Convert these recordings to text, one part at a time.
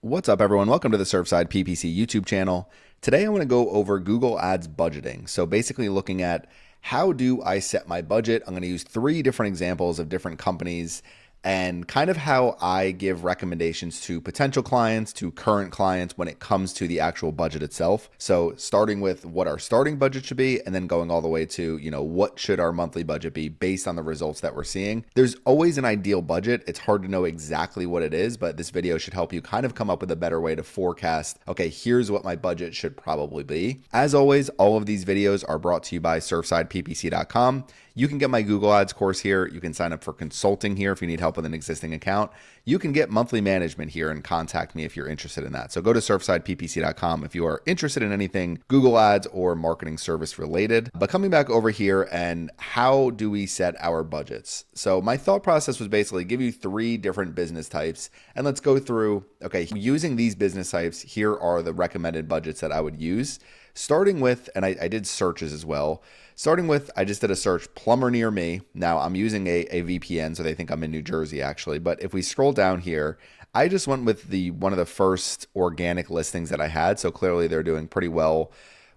What's up, everyone? Welcome to the Surfside PPC YouTube channel. Today, I'm going to go over Google Ads budgeting. So basically looking at how do I set my budget. I'm going to use three different examples of different companies and kind of how I give recommendations to potential clients, to current clients when it comes to the actual budget itself. So starting with what our starting budget should be and then going all the way to, what should our monthly budget be based on the results that we're seeing. There's always an ideal budget. It's hard to know exactly what it is, but this video should help you kind of come up with a better way to forecast, okay, here's what my budget should probably be. As always, all of these videos are brought to you by surfsideppc.com. You can get my Google Ads course here. You can sign up for consulting here if you need help with an existing account. You can get monthly management here and contact me if you're interested in that. So go to surfsideppc.com if you are interested in anything Google Ads or marketing service related. But coming back over here, and how do we set our budgets? So my thought process was basically give you three different business types, and let's go through, okay, using these business types, here are the recommended budgets that I would use. Starting with, and I did searches as well. Starting with, I just did a search, plumber near me. Now I'm using a VPN, so they think I'm in New Jersey actually. But if we scroll down here, I just went with one of the first organic listings that I had. So clearly they're doing pretty well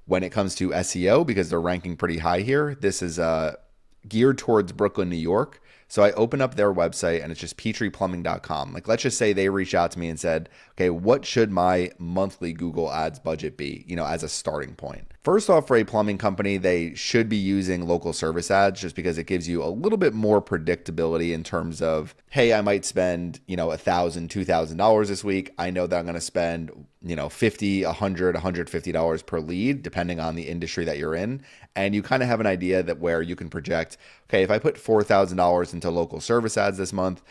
when it comes to SEO because they're ranking pretty high here. This is geared towards Brooklyn, New York. So I open up their website and it's just petrieplumbing.com. Like, let's just say they reach out to me and said, okay, what should my monthly Google Ads budget be, as a starting point? First off, for a plumbing company, they should be using local service ads just because it gives you a little bit more predictability in terms of, hey, I might spend, $1,000, $2,000 this week. I know that I'm going to spend, $50, $100, $150 per lead, depending on the industry that you're in. And you kind of have an idea that where you can project, okay, if I put $4,000 into local service ads this month,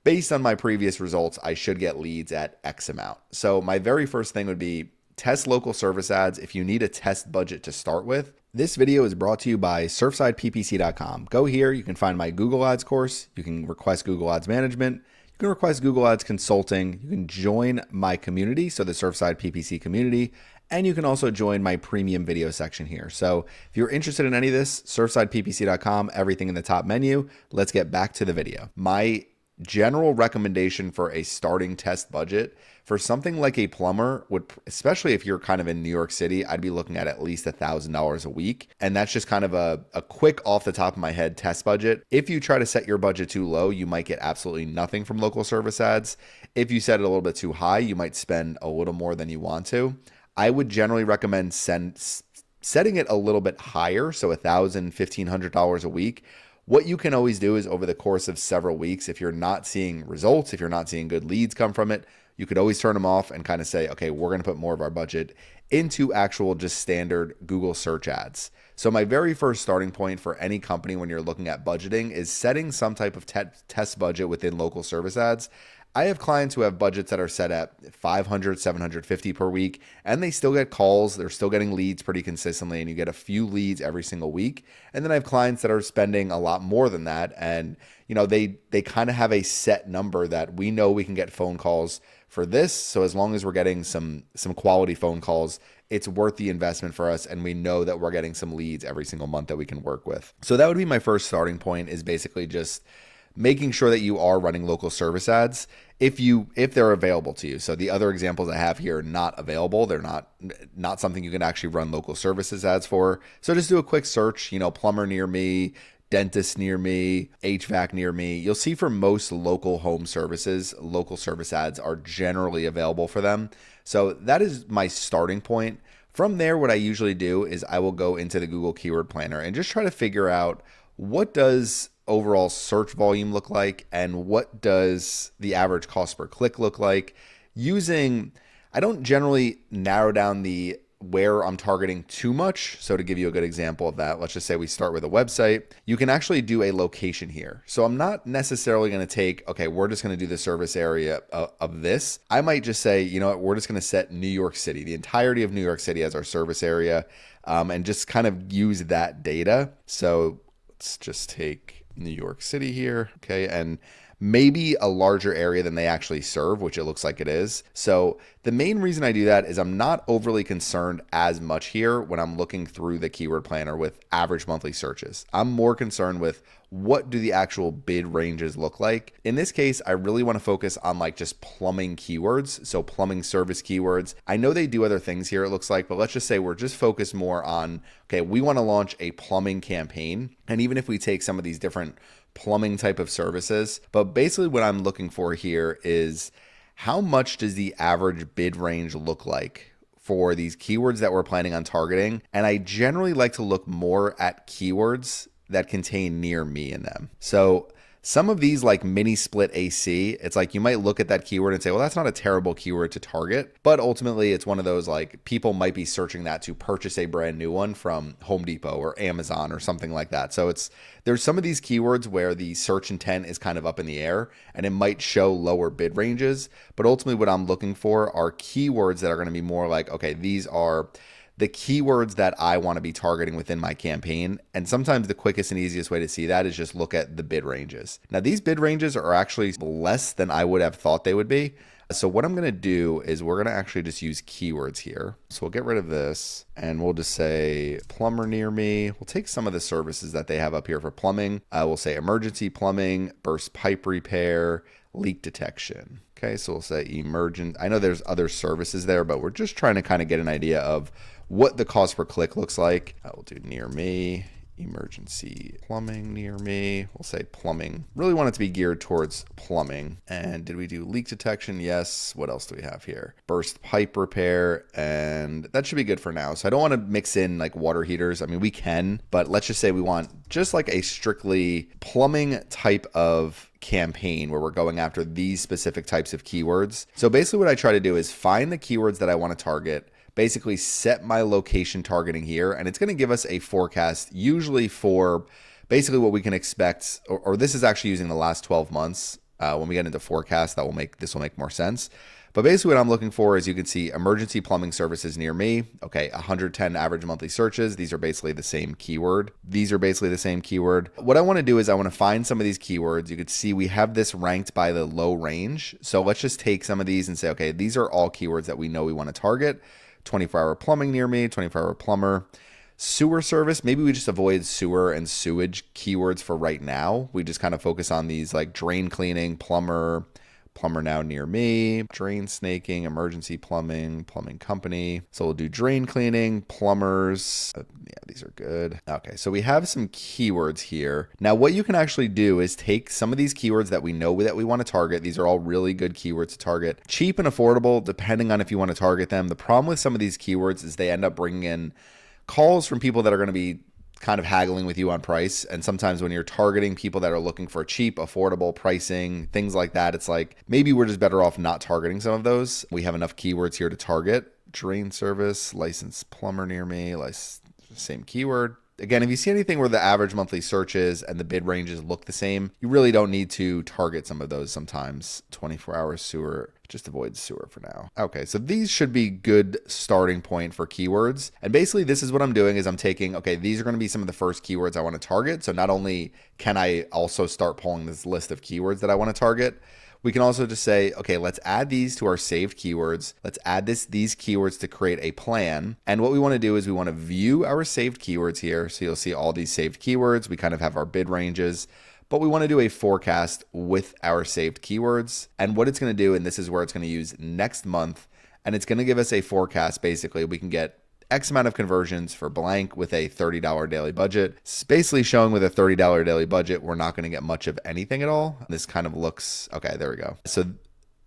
based on my previous results, I should get leads at X amount. So my very first thing would be test local service ads if you need a test budget to start with. This video is brought to you by surfsideppc.com. Go here, you can find my Google Ads course, you can request Google Ads management, you can request Google Ads consulting, you can join my community, so the Surfside PPC community, and you can also join my premium video section here. So if you're interested in any of this, surfsideppc.com, everything in the top menu. Let's get back to the video. My general recommendation for a starting test budget for something like a plumber would, especially if you're kind of in New York City, I'd be looking at least $1,000 a week. And that's just kind of a quick off the top of my head test budget. If you try to set your budget too low, you might get absolutely nothing from local service ads. If you set it a little bit too high, you might spend a little more than you want to. I would generally recommend setting it a little bit higher, so $1,000, $1,500 a week. What you can always do is over the course of several weeks, if you're not seeing results, if you're not seeing good leads come from it, you could always turn them off and kind of say, okay, we're going to put more of our budget into actual just standard Google search ads. So my very first starting point for any company when you're looking at budgeting is setting some type of test budget within local service ads. I have clients who have budgets that are set at $500, $750 per week, and they still get calls. They're still getting leads pretty consistently, and you get a few leads every single week. And then I have clients that are spending a lot more than that, and they kind of have a set number that we know we can get phone calls for this. So as long as we're getting some quality phone calls, it's worth the investment for us, and we know that we're getting some leads every single month that we can work with. So that would be my first starting point, is basically just making sure that you are running local service ads if they're available to you. So the other examples I have here are not available. They're not something you can actually run local services ads for. So just do a quick search, plumber near me, dentist near me, HVAC near me. You'll see for most local home services, local service ads are generally available for them. So that is my starting point. From there, what I usually do is I will go into the Google Keyword Planner and just try to figure out what does overall search volume look like and what does the average cost per click look like. I don't generally narrow down where I'm targeting too much. So to give you a good example of that, let's just say we start with a website. You can actually do a location here. So I'm not necessarily going to take, okay, we're just going to do the service area of this. I might just say, you know what, we're just going to set New York City, the entirety of New York City as our service area, and just kind of use that data. So let's just take New York City here, okay, and maybe a larger area than they actually serve, which it looks like it is. So the main reason I do that is I'm not overly concerned as much here when I'm looking through the keyword planner with average monthly searches. I'm more concerned with what do the actual bid ranges look like. In this case, I really want to focus on like just plumbing keywords. So plumbing service keywords. I know they do other things here, it looks like, but let's just say we're just focused more on, okay, we want to launch a plumbing campaign. And even if we take some of these different plumbing type of services, but basically what I'm looking for here is how much does the average bid range look like for these keywords that we're planning on targeting? And I generally like to look more at keywords that contain near me in them. So some of these like mini split AC, it's like you might look at that keyword and say, well, that's not a terrible keyword to target. But ultimately, it's one of those like people might be searching that to purchase a brand new one from Home Depot or Amazon or something like that. So there's some of these keywords where the search intent is kind of up in the air and it might show lower bid ranges. But ultimately, what I'm looking for are keywords that are going to be more like, okay, these are the keywords that I want to be targeting within my campaign. And sometimes the quickest and easiest way to see that is just look at the bid ranges. Now, these bid ranges are actually less than I would have thought they would be. So what I'm going to do is we're going to actually just use keywords here. So we'll get rid of this and we'll just say plumber near me. We'll take some of the services that they have up here for plumbing. We'll say emergency plumbing, burst pipe repair, leak detection. Okay, so we'll say emergent. I know there's other services there, but we're just trying to kind of get an idea of what the cost per click looks like. I will do near me, emergency plumbing near me. We'll say plumbing. Really want it to be geared towards plumbing. And did we do leak detection? Yes. What else do we have here? Burst pipe repair. And that should be good for now. So I don't want to mix in like water heaters. I mean, we can, but let's just say we want just like a strictly plumbing type of campaign where we're going after these specific types of keywords. So basically what I try to do is find the keywords that I want to target, basically set my location targeting here, and it's going to give us a forecast usually for basically what we can expect, or this is actually using the last 12 months. When we get into forecast, this will make more sense. But basically what I'm looking for is, you can see emergency plumbing services near me. Okay, 110 average monthly searches. These are basically the same keyword. What I want to do is I want to find some of these keywords. You could see we have this ranked by the low range. So let's just take some of these and say, okay, these are all keywords that we know we want to target. 24-hour plumbing near me, 24-hour plumber. Sewer service, maybe we just avoid sewer and sewage keywords for right now. We just kind of focus on these like drain cleaning, plumber now near me, drain snaking, emergency plumbing company. So we'll do drain cleaning, plumbers. Yeah, these are good. Okay, so we have some keywords here. Now what you can actually do is take some of these keywords that we know that we want to target. These are all really good keywords to target. Cheap and affordable, depending on if you want to target them. The problem with some of these keywords is they end up bringing in calls from people that are going to be kind of haggling with you on price. And sometimes when you're targeting people that are looking for cheap, affordable pricing, things like that, it's like maybe we're just better off not targeting some of those. We have enough keywords here to target. Drain service, licensed plumber near me, same keyword. Again, if you see anything where the average monthly searches and the bid ranges look the same, you really don't need to target some of those sometimes. 24-hour sewer, just avoid sewer for now. Okay, so these should be good starting point for keywords. And basically this is what I'm doing is I'm taking, okay, these are going to be some of the first keywords I want to target. So not only can I also start pulling this list of keywords that I want to target, we can also just say, okay, let's add these to our saved keywords. Let's add these keywords to create a plan. And what we want to do is we want to view our saved keywords here. So you'll see all these saved keywords. We kind of have our bid ranges, but we want to do a forecast with our saved keywords. And what it's going to do, and this is where it's going to use next month, and it's going to give us a forecast. Basically, we can get X amount of conversions for blank with a $30 daily budget. It's basically showing with a $30 daily budget, we're not going to get much of anything at all. This kind of looks, okay, there we go. So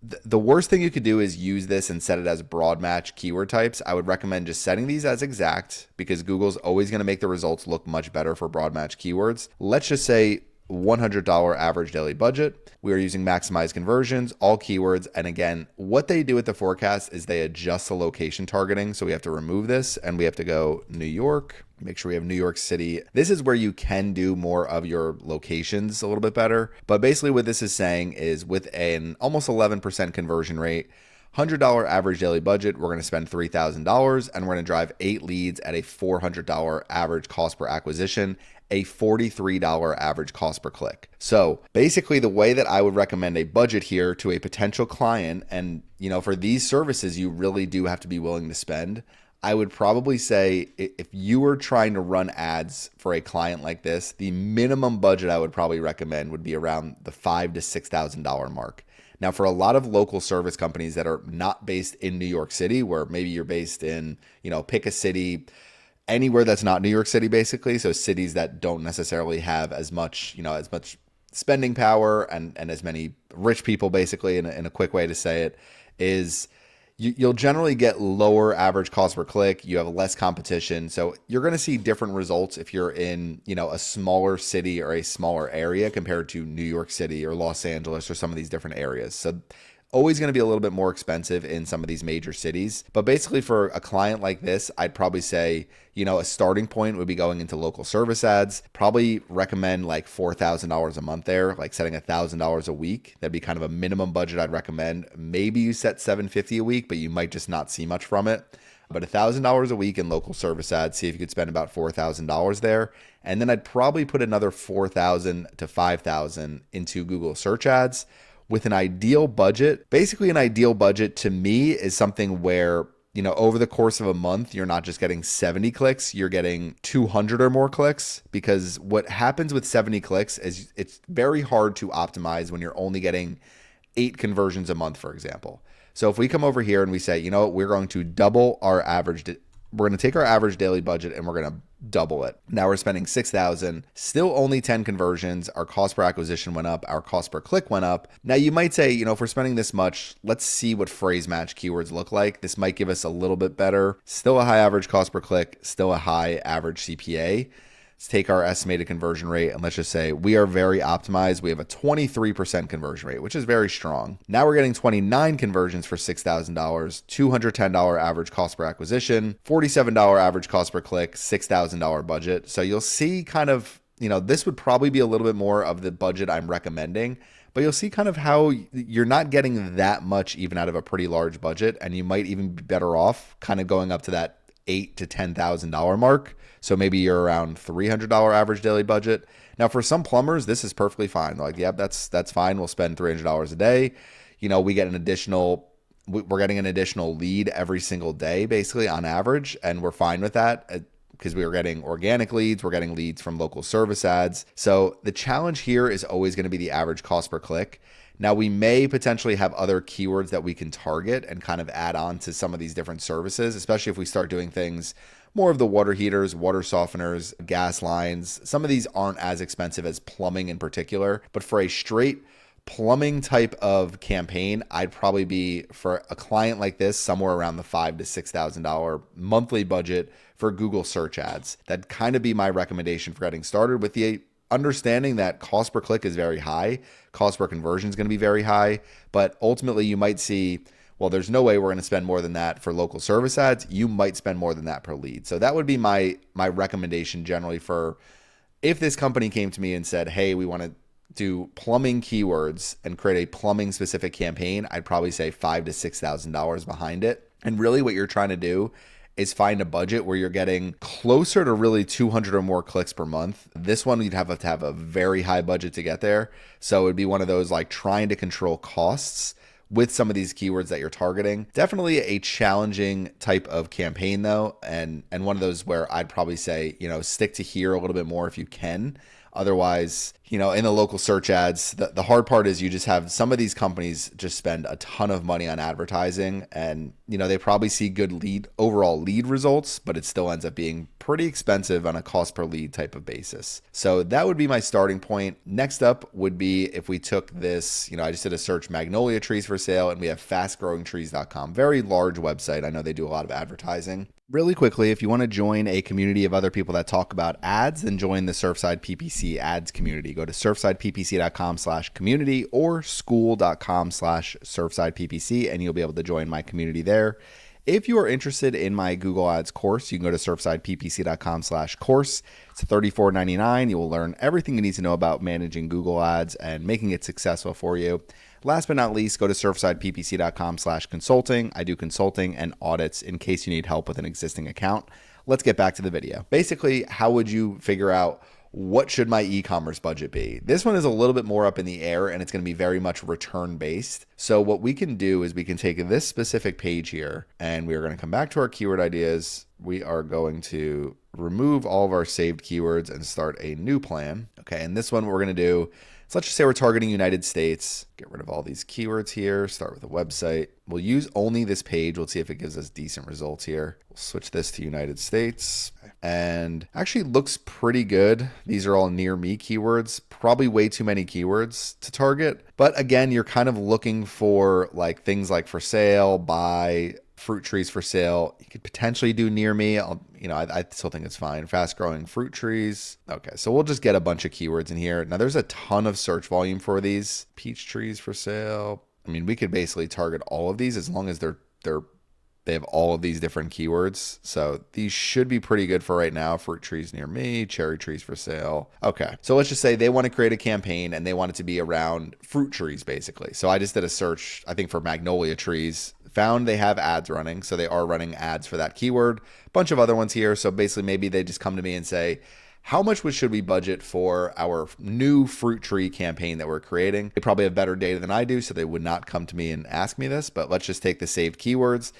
the worst thing you could do is use this and set it as broad match keyword types. I would recommend just setting these as exact because Google's always going to make the results look much better for broad match keywords. Let's just say $100 average daily budget. We are using maximize conversions, all keywords. And again, what they do with the forecast is they adjust the location targeting. So we have to remove this and we have to go New York, make sure we have New York City. This is where you can do more of your locations a little bit better. But basically what this is saying is with an almost 11% conversion rate, $100 average daily budget, we're going to spend $3,000 and we're going to drive 8 leads at a $400 average cost per acquisition. a $43 average cost per click. So basically the way that I would recommend a budget here to a potential client, and for these services, you really do have to be willing to spend. I would probably say if you were trying to run ads for a client like this, the minimum budget I would probably recommend would be around the $5,000 to $6,000 mark. Now, for a lot of local service companies that are not based in New York City, where maybe you're based in, pick a city, anywhere that's not New York City, basically. So cities that don't necessarily have as much, as much spending power and as many rich people, basically, in a quick way to say it, is you'll generally get lower average cost per click. You have less competition. So you're going to see different results if you're in, a smaller city or a smaller area compared to New York City or Los Angeles or some of these different areas. So always going to be a little bit more expensive in some of these major cities. But basically for a client like this, I'd probably say, a starting point would be going into local service ads. Probably recommend like $4,000 a month there, like setting $1,000 a week. That'd be kind of a minimum budget I'd recommend. Maybe you set $750 a week, but you might just not see much from it. But $1,000 a week in local service ads, see if you could spend about $4,000 there. And then I'd probably put another $4,000 to $5,000 into Google search ads. With an ideal budget. Basically, an ideal budget to me is something where, over the course of a month, you're not just getting 70 clicks, you're getting 200 or more clicks. Because what happens with 70 clicks is it's very hard to optimize when you're only getting 8 conversions a month, for example. So if we come over here and we say, we're going to double our average, we're going to take our average daily budget and we're going to double it. Now we're spending $6,000, still only 10 conversions. Our cost per acquisition went up. Our cost per click went up. Now you might say, if we're spending this much, let's see what phrase match keywords look like. This might give us a little bit better. Still a high average cost per click, still a high average CPA. Let's take our estimated conversion rate and let's just say we are very optimized. We have a 23% conversion rate, which is very strong. Now we're getting 29 conversions for $6,000, $210 average cost per acquisition, $47 average cost per click, $6,000 budget. So you'll see kind of, this would probably be a little bit more of the budget I'm recommending, but you'll see kind of how you're not getting that much even out of a pretty large budget. And you might even be better off kind of going up to that $8,000 to $10,000 mark. So maybe you're around $300 average daily budget. Now, for some plumbers, this is perfectly fine. They're like, yep, that's fine. We'll spend $300 a day. We get we're getting an additional lead every single day, basically on average. And we're fine with that because we are getting organic leads. We're getting leads from local service ads. So the challenge here is always going to be the average cost per click. Now, we may potentially have other keywords that we can target and kind of add on to some of these different services, especially if we start doing things more of the water heaters, water softeners, gas lines. Some of these aren't as expensive as plumbing in particular, but for a straight plumbing type of campaign, I'd probably be, for a client like this, somewhere around the $5,000 to $6,000 monthly budget for Google search ads. That'd kind of be my recommendation for getting started, with the understanding that cost per click is very high, cost per conversion is going to be very high, but ultimately you might see, well, there's no way we're going to spend more than that for local service ads. You might spend more than that per lead. So that would be my recommendation generally for if this company came to me and said, hey, we want to do plumbing keywords and create a plumbing specific campaign, I'd probably say $5,000 to $6,000 behind it. And really what you're trying to do is find a budget where you're getting closer to really 200 or more clicks per month. This one, you'd have to have a very high budget to get there. So it'd be one of those like trying to control costs with some of these keywords that you're targeting. Definitely a challenging type of campaign though. And one of those where I'd probably say, stick to here a little bit more if you can. Otherwise, in the local search ads, the hard part is you just have some of these companies just spend a ton of money on advertising and, they probably see good overall lead results, but it still ends up being pretty expensive on a cost per lead type of basis. So that would be my starting point. Next up would be if we took this, I just did a search magnolia trees for sale and we have fastgrowingtrees.com, very large website. I know they do a lot of advertising. Really quickly, if you want to join a community of other people that talk about ads, then join the Surfside PPC ads community. Go to surfsideppc.com/community or school.com/surfsideppc and you'll be able to join my community there. If you are interested in my Google Ads course, you can go to surfsideppc.com/course. It's $34.99. You will learn everything you need to know about managing Google Ads and making it successful for you. Last but not least, go to surfsideppc.com/consulting. I do consulting and audits in case you need help with an existing account. Let's get back to the video. Basically, how would you figure out what should my e-commerce budget be? This one is a little bit more up in the air, and it's going to be very much return based. So what we can do is we can take this specific page here, and we are going to come back to our keyword ideas. We are going to remove all of our saved keywords and start a new plan. Okay, and this one what we're going to do, so let's just say we're targeting United States. Get rid of all these keywords here. Start with a website. We'll use only this page. We'll see if it gives us decent results here. We'll switch this to United States. And actually looks pretty good. These are all near me keywords. Probably way too many keywords to target. But again, you're kind of looking for like things like for sale, buy, fruit trees for sale. You could potentially do near me. I still think it's fine. Fast growing fruit trees. Okay, so we'll just get a bunch of keywords in here. Now there's a ton of search volume for these. Peach trees for sale. I mean, we could basically target all of these as long as they have all of these different keywords. So these should be pretty good for right now. Fruit trees near me, cherry trees for sale. Okay, so let's just say they want to create a campaign and they want it to be around fruit trees basically. So I just did a search, I think for magnolia trees. Found they have ads running, so they are running ads for that keyword. Bunch of other ones here. So basically maybe they just come to me and say, how much should we budget for our new fruit tree campaign that we're creating? They probably have better data than I do, so they would not come to me and ask me this, but let's just take the saved keywords,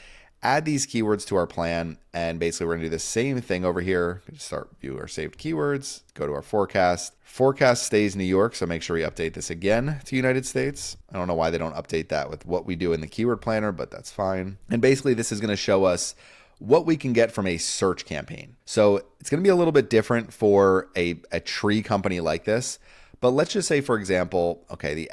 add these keywords to our plan, and basically we're gonna do the same thing over here. Start view our saved keywords, go to our forecast. Forecast stays New York, so make sure we update this again to United States. I don't know why they don't update that with what we do in the keyword planner, but that's fine. And basically this is gonna show us what we can get from a search campaign. So it's gonna be a little bit different for a tree company like this, but let's just say, for example, okay,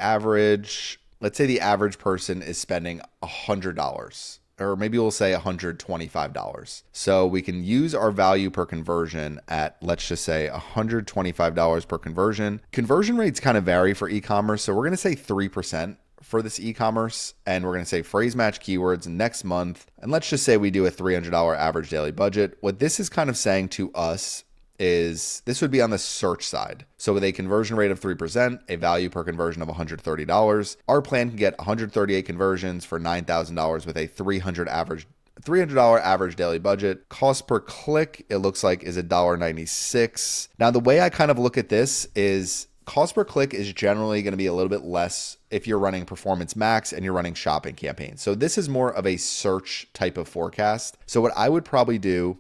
let's say the average person is spending $100. Or maybe we'll say $125. So we can use our value per conversion at, let's just say $125 per conversion. Conversion rates kind of vary for e-commerce. So we're going to say 3% for this e-commerce, and we're going to say phrase match keywords next month. And let's just say we do a $300 average daily budget. What this is kind of saying to us is this would be on the search side. So with a conversion rate of 3%, a value per conversion of $130, our plan can get 138 conversions for $9,000 with a $300 average daily budget. Cost per click, it looks like, is $1.96. Now, the way I kind of look at this is cost per click is generally going to be a little bit less if you're running Performance Max and you're running shopping campaigns. So this is more of a search type of forecast. So what I would probably do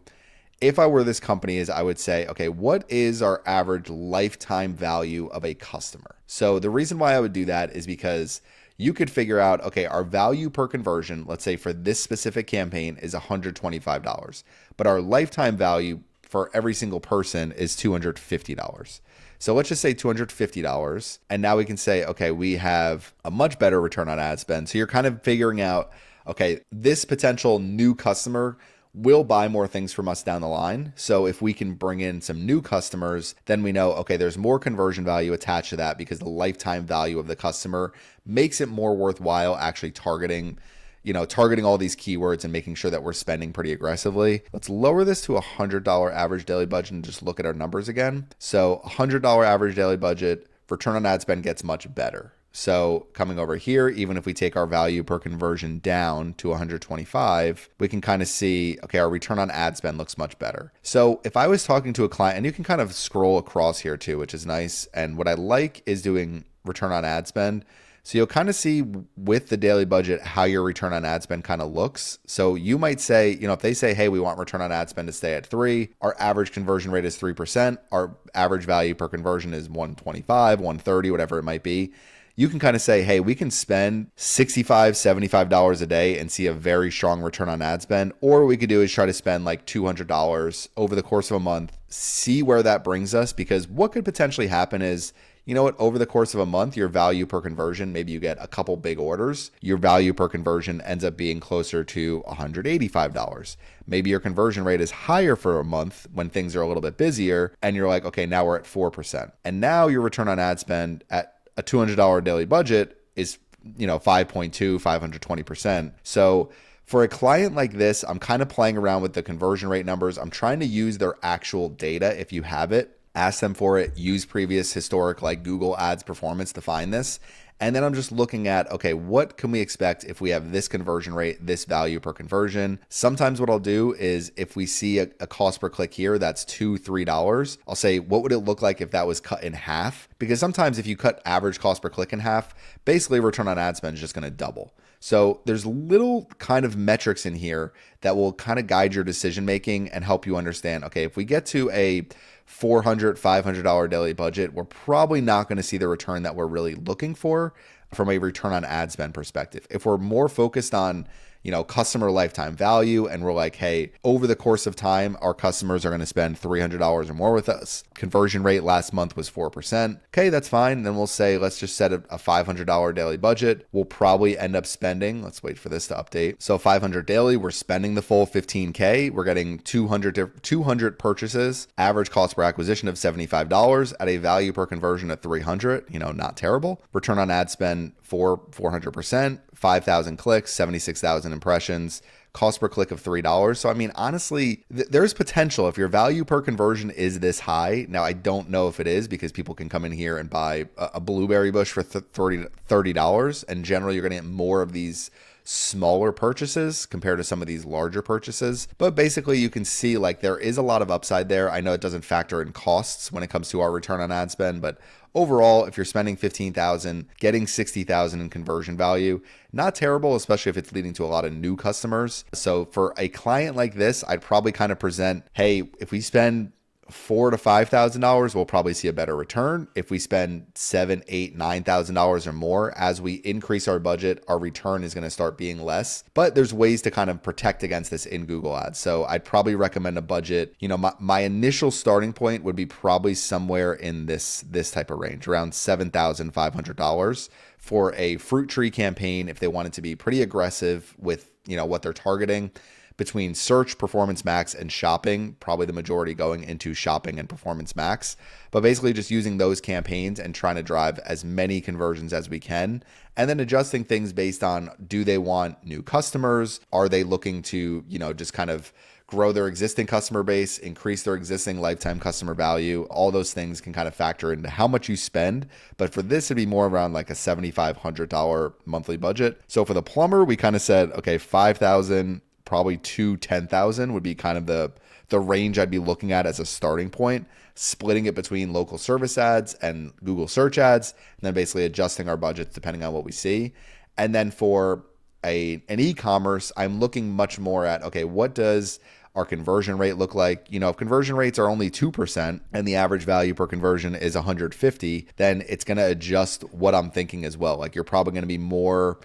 if I were this company is I would say, okay, what is our average lifetime value of a customer? So the reason why I would do that is because you could figure out, okay, our value per conversion, let's say for this specific campaign is $125, but our lifetime value for every single person is $250. So let's just say $250. And now we can say, okay, we have a much better return on ad spend. So you're kind of figuring out, okay, this potential new customer will buy more things from us down the line. So if we can bring in some new customers, then we know, okay, there's more conversion value attached to that because the lifetime value of the customer makes it more worthwhile actually targeting all these keywords and making sure that we're spending pretty aggressively. Let's lower this to $100 average daily budget and just look at our numbers again. So $100 average daily budget, return on ad spend gets much better. So coming over here, even if we take our value per conversion down to 125, we can kind of see, okay, our return on ad spend looks much better. So if I was talking to a client, and you can kind of scroll across here too, which is nice. And what I like is doing return on ad spend. So you'll kind of see with the daily budget how your return on ad spend kind of looks. So you might say, if they say, hey, we want return on ad spend to stay at 3, our average conversion rate is 3%, our average value per conversion is 125, 130, whatever it might be. You can kind of say, hey, we can spend $65, $75 a day and see a very strong return on ad spend. Or what we could do is try to spend like $200 over the course of a month, see where that brings us. Because what could potentially happen is, over the course of a month, your value per conversion, maybe you get a couple big orders, your value per conversion ends up being closer to $185. Maybe your conversion rate is higher for a month when things are a little bit busier, and you're like, okay, now we're at 4%. And now your return on ad spend at a $200 daily budget is, 5.2, 520%. So for a client like this, I'm kind of playing around with the conversion rate numbers. I'm trying to use their actual data if you have it. Ask them for it, use previous historic like Google Ads performance to find this. And then I'm just looking at, okay, what can we expect if we have this conversion rate, this value per conversion? Sometimes what I'll do is if we see a cost per click here that's $2, $3, I'll say, what would it look like if that was cut in half? Because sometimes if you cut average cost per click in half, basically return on ad spend is just going to double. So there's little kind of metrics in here that will kind of guide your decision making and help you understand, okay, if we get to a $400, $500 daily budget, we're probably not going to see the return that we're really looking for from a return on ad spend perspective. If we're more focused on, customer lifetime value, and we're like, hey, over the course of time, our customers are going to spend $300 or more with us. Conversion rate last month was 4%. Okay, that's fine. Then we'll say, let's just set a $500 daily budget. We'll probably end up spending, let's wait for this to update. So 500 daily, we're spending the full 15K. We're getting 200 purchases, average cost per acquisition of $75 at a value per conversion at 300, not terrible. Return on ad spend for 400%, 5,000 clicks, 76,000 impressions, cost per click of $3. So, I mean, honestly, there's potential if your value per conversion is this high. Now, I don't know if it is because people can come in here and buy a blueberry bush for $30. And generally, you're going to get more of these smaller purchases compared to some of these larger purchases. But basically you can see like there is a lot of upside there. I know it doesn't factor in costs when it comes to our return on ad spend, but overall, if you're spending $15,000, getting $60,000 in conversion value, not terrible, especially if it's leading to a lot of new customers. So for a client like this, I'd probably kind of present, hey, if we spend $4,000 to $5,000, we'll probably see a better return. If we spend $7,000, $8,000, $9,000 or more, as we increase our budget, our return is going to start being less. But there's ways to kind of protect against this in Google Ads. So I'd probably recommend a budget. My initial starting point would be probably somewhere in this type of range, around $7,500 for a fruit tree campaign. If they wanted to be pretty aggressive with what they're targeting. Between search, Performance Max, and shopping, probably the majority going into shopping and Performance Max. But basically just using those campaigns and trying to drive as many conversions as we can. And then adjusting things based on, do they want new customers? Are they looking to, just kind of grow their existing customer base, increase their existing lifetime customer value? All those things can kind of factor into how much you spend. But for this, it'd be more around like a $7,500 monthly budget. So for the plumber, we kind of said, okay, $5,000 probably to $10,000 would be kind of the range I'd be looking at as a starting point, splitting it between local service ads and Google search ads, and then basically adjusting our budgets depending on what we see. And then for an e-commerce, I'm looking much more at, okay, what does our conversion rate look like? If conversion rates are only 2% and the average value per conversion is 150, then it's going to adjust what I'm thinking as well. Like you're probably going to be more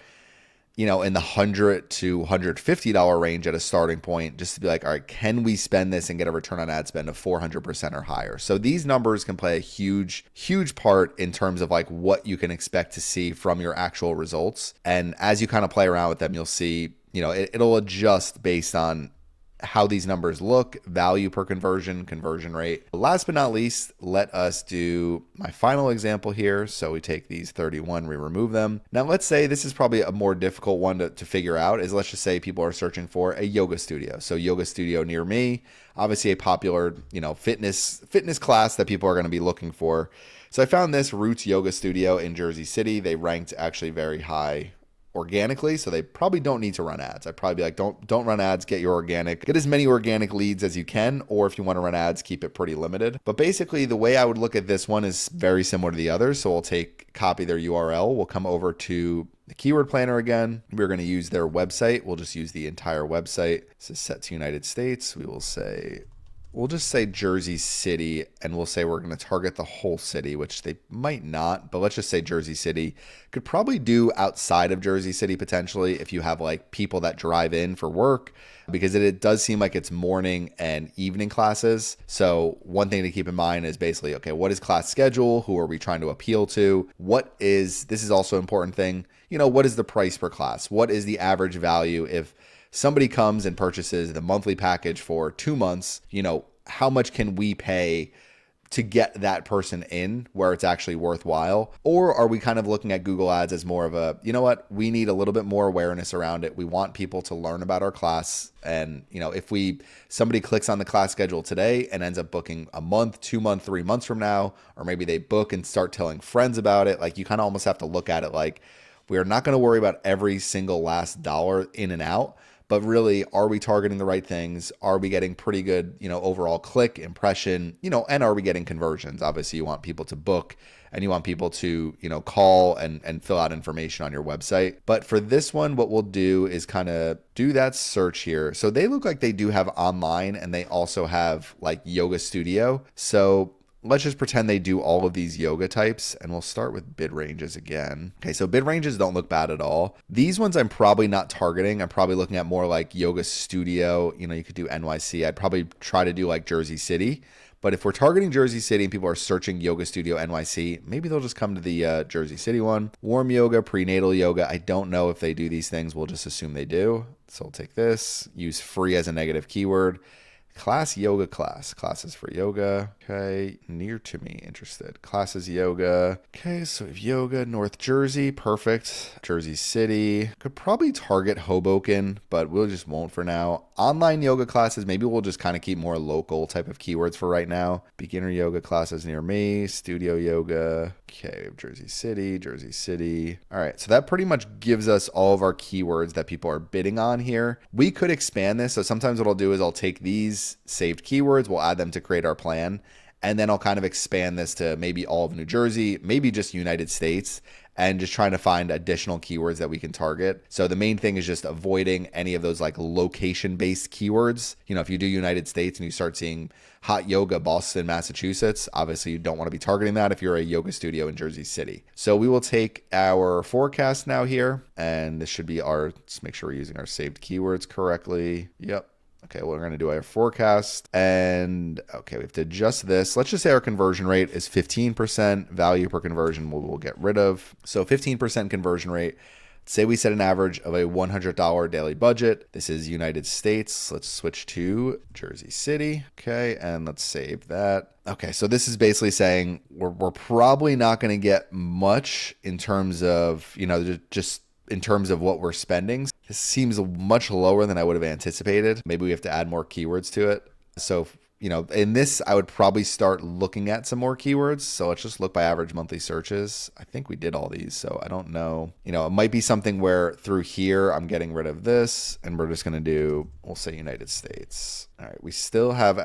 in the $100 to $150 range at a starting point, just to be like, all right, can we spend this and get a return on ad spend of 400% or higher? So these numbers can play a huge, huge part in terms of like what you can expect to see from your actual results. And as you kind of play around with them, you'll see, it'll adjust based on how these numbers look, value per conversion, conversion rate. Last but not least, let us do my final example here. So we take these 31, we remove them. Now let's say this is probably a more difficult one to figure out, is let's just say people are searching for a yoga studio. So yoga studio near me, obviously a popular, fitness class that people are going to be looking for. So I found this Roots Yoga Studio in Jersey City. They ranked actually very high organically, so they probably don't need to run ads. I'd probably be like, don't run ads, get as many organic leads as you can, or if you want to run ads, keep it pretty limited. But basically the way I would look at this one is very similar to the others. So we'll copy their URL, we'll come over to the keyword planner again. We're going to use their website. We'll just use the entire website. This is set to United States. We'll just say Jersey City, and we'll say we're going to target the whole city, which they might not, but let's just say Jersey City. Could probably do outside of Jersey City potentially if you have like people that drive in for work, because it does seem like it's morning and evening classes. So one thing to keep in mind is basically, okay, what is class schedule? Who are we trying to appeal to? This is also an important thing. What is the price per class? What is the average value if somebody comes and purchases the monthly package for 2 months? How much can we pay to get that person in where it's actually worthwhile? Or are we kind of looking at Google Ads as more of a, you know what, we need a little bit more awareness around it. We want people to learn about our class. And, you know, if somebody clicks on the class schedule today and ends up booking a month, 2 months, 3 months from now, or maybe they book and start telling friends about it, like you kind of almost have to look at it like we are not going to worry about every single last dollar in and out. But really, are we targeting the right things? Are we getting pretty good, you know, overall click impression, you know, and are we getting conversions? Obviously, you want people to book and you want people to, you know, call and fill out information on your website. But for this one, what we'll do is kind of do that search here. So they look like they do have online and they also have like yoga studio. So let's just pretend they do all of these yoga types, and we'll start with bid ranges again. Okay, so bid ranges don't look bad at all. These ones I'm probably not targeting. I'm probably looking at more like yoga studio. You know, you could do NYC. I'd probably try to do like Jersey City. But if we're targeting Jersey City and people are searching yoga studio NYC, maybe they'll just come to the Jersey City one. Warm yoga, prenatal yoga. I don't know if they do these things. We'll just assume they do. So I'll take this, use free as a negative keyword. Class yoga class. Classes for yoga. Okay. Near to me. Interested. Classes yoga. Okay. So we have yoga. North Jersey. Perfect. Jersey City. Could probably target Hoboken, but we'll just won't for now. Online yoga classes. Maybe we'll just kind of keep more local type of keywords for right now. Beginner yoga classes near me. Studio yoga. Okay. We have Jersey City. Jersey City. All right. So that pretty much gives us all of our keywords that people are bidding on here. We could expand this. So sometimes what I'll do is I'll take these saved keywords, we'll add them to create our plan, and then I'll kind of expand this to maybe all of New Jersey, maybe just United States, and just trying to find additional keywords that we can target. So the main thing is just avoiding any of those like location-based keywords. You know, if you do United States and you start seeing hot yoga Boston, Massachusetts, obviously you don't want to be targeting that if you're a yoga studio in Jersey City. So we will take our forecast now here, and this should be let's make sure we're using our saved keywords correctly. Yep. Okay, well, we're going to do our forecast, and okay, we have to adjust this. Let's just say our conversion rate is 15%. Value per conversion we'll get rid of. So 15% conversion rate. Say we set an average of a $100 daily budget. This is United States. Let's switch to Jersey City. Okay, and let's save that. Okay, so this is basically saying we're probably not going to get much in terms of, you know, just in terms of what we're spending. This seems much lower than I would have anticipated. Maybe we have to add more keywords to it. So, you know, in this, I would probably start looking at some more keywords. So let's just look by average monthly searches. I think we did all these, so I don't know. You know, it might be something where through here, I'm getting rid of this, and we're just going to do, we'll say United States. All right, we still have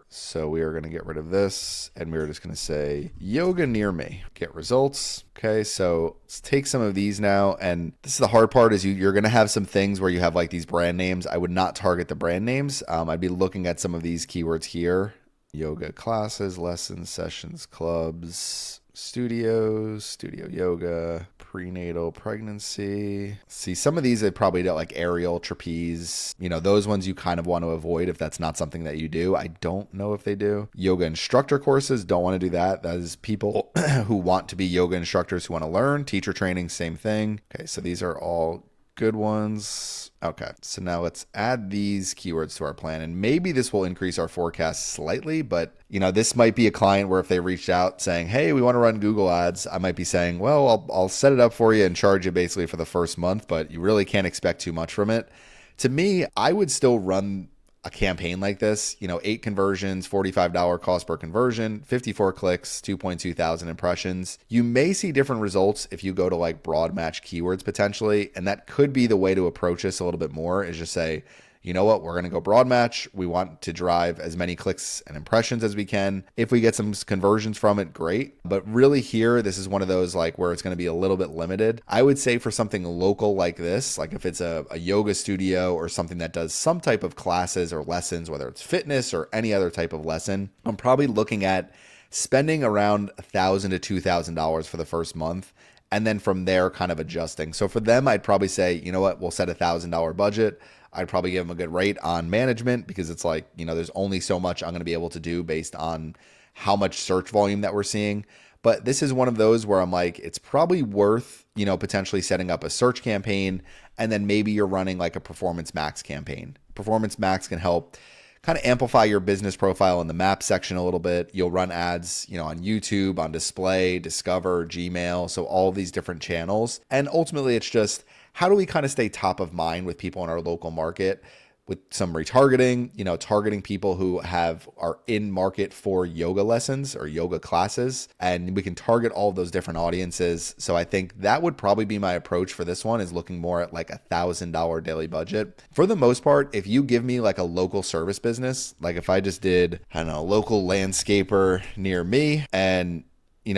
so we are going to get rid of this, and we're just going to say yoga near me. Get results. Okay, so let's take some of these now, and this is the hard part is you're going to have some things where you have like these brand names. I would not target the brand names. I'd be looking at some of these keywords here. Yoga classes, lessons, sessions, clubs, studios, studio yoga, prenatal pregnancy. See, some of these I probably don't like aerial, trapeze, you know, those ones you kind of want to avoid if that's not something that you do. I don't know if they do. Yoga instructor courses, don't want to do that. That is people who want to be yoga instructors who want to learn. Teacher training, same thing. Okay, so these are all good ones. Okay, so now let's add these keywords to our plan, and maybe this will increase our forecast slightly, but you know, this might be a client where if they reached out saying, hey, we want to run Google ads, I might be saying, well, I'll set it up for you and charge you basically for the first month, but you really can't expect too much from it. To me, I would still run a campaign like this, you know, 8 conversions, $45 cost per conversion, 54 clicks, 2.2 thousand impressions. You may see different results if you go to like broad match keywords potentially. And that could be the way to approach this a little bit more, is just say, you know what, we're going to go broad match. We want to drive as many clicks and impressions as we can. If we get some conversions from it, great. But really here, this is one of those like where it's going to be a little bit limited. I would say for something local like this, like if it's a yoga studio or something that does some type of classes or lessons, whether it's fitness or any other type of lesson, I'm probably looking at spending around $1,000 to $2,000 for the first month. And then from there, kind of adjusting. So for them, I'd probably say, you know what, we'll set $1,000 budget. I'd probably give them a good rate on management because it's like, you know, there's only so much I'm going to be able to do based on how much search volume that we're seeing. But this is one of those where I'm like, it's probably worth, you know, potentially setting up a search campaign, and then maybe you're running like a Performance Max campaign. Performance Max can help kind of amplify your business profile in the map section a little bit. You'll run ads, on YouTube, on display, Discover, Gmail, so all of these different channels. And ultimately, it's just how do we kind of stay top of mind with people in our local market with some retargeting, targeting people who are in market for yoga lessons or yoga classes, and we can target all of those different audiences. So I think that would probably be my approach for this one, is looking more at like $1,000 daily budget. For the most part, if you give me like a local service business, like if I just did, I don't know, local landscaper near me, and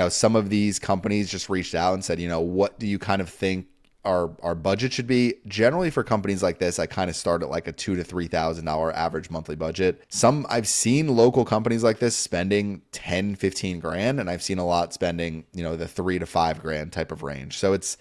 some of these companies just reached out and said, what do you kind of think our budget should be? Generally for companies like this, I kind of start at like a $2,000 to $3,000 average monthly budget. I've seen local companies like this spending 10, 15 grand, and I've seen a lot spending, the $3,000 to $5,000 type of range. So it's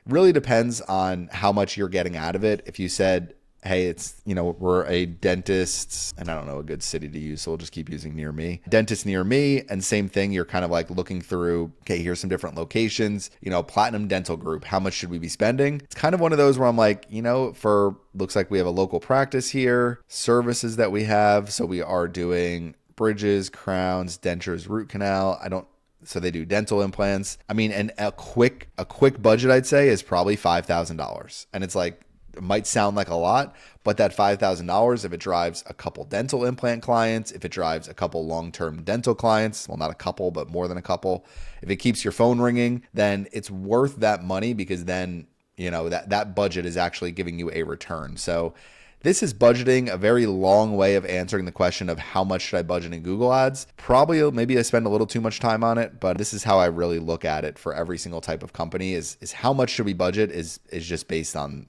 really depends on how much you're getting out of it. If you said, hey, it's, we're a dentist, and I don't know a good city to use, so we'll just keep using near me. Dentist near me, and same thing, you're kind of like looking through, okay, here's some different locations, Platinum Dental Group, how much should we be spending? It's kind of one of those where I'm like, looks like we have a local practice here, services that we have, so we are doing bridges, crowns, dentures, root canal. So they do dental implants. I mean, and a quick budget, I'd say, is probably $5,000. And it's like, it might sound like a lot, but that $5,000, if it drives a couple dental implant clients, if it drives a couple long-term dental clients, well, not a couple, but more than a couple, if it keeps your phone ringing, then it's worth that money, because then, that budget is actually giving you a return. So this is budgeting, a very long way of answering the question of how much should I budget in Google Ads. Probably, maybe I spend a little too much time on it, but this is how I really look at it for every single type of company, is how much should we budget is just based on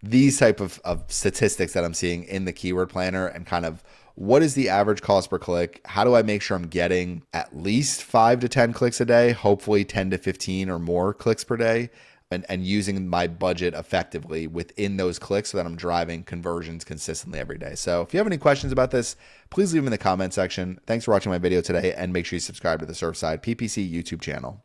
these type of statistics that I'm seeing in the keyword planner, and kind of what is the average cost per click? How do I make sure I'm getting at least 5 to 10 clicks a day, hopefully 10 to 15 or more clicks per day, and using my budget effectively within those clicks so that I'm driving conversions consistently every day. So if you have any questions about this, please leave them in the comment section. Thanks for watching my video today, and make sure you subscribe to the Surfside PPC YouTube channel.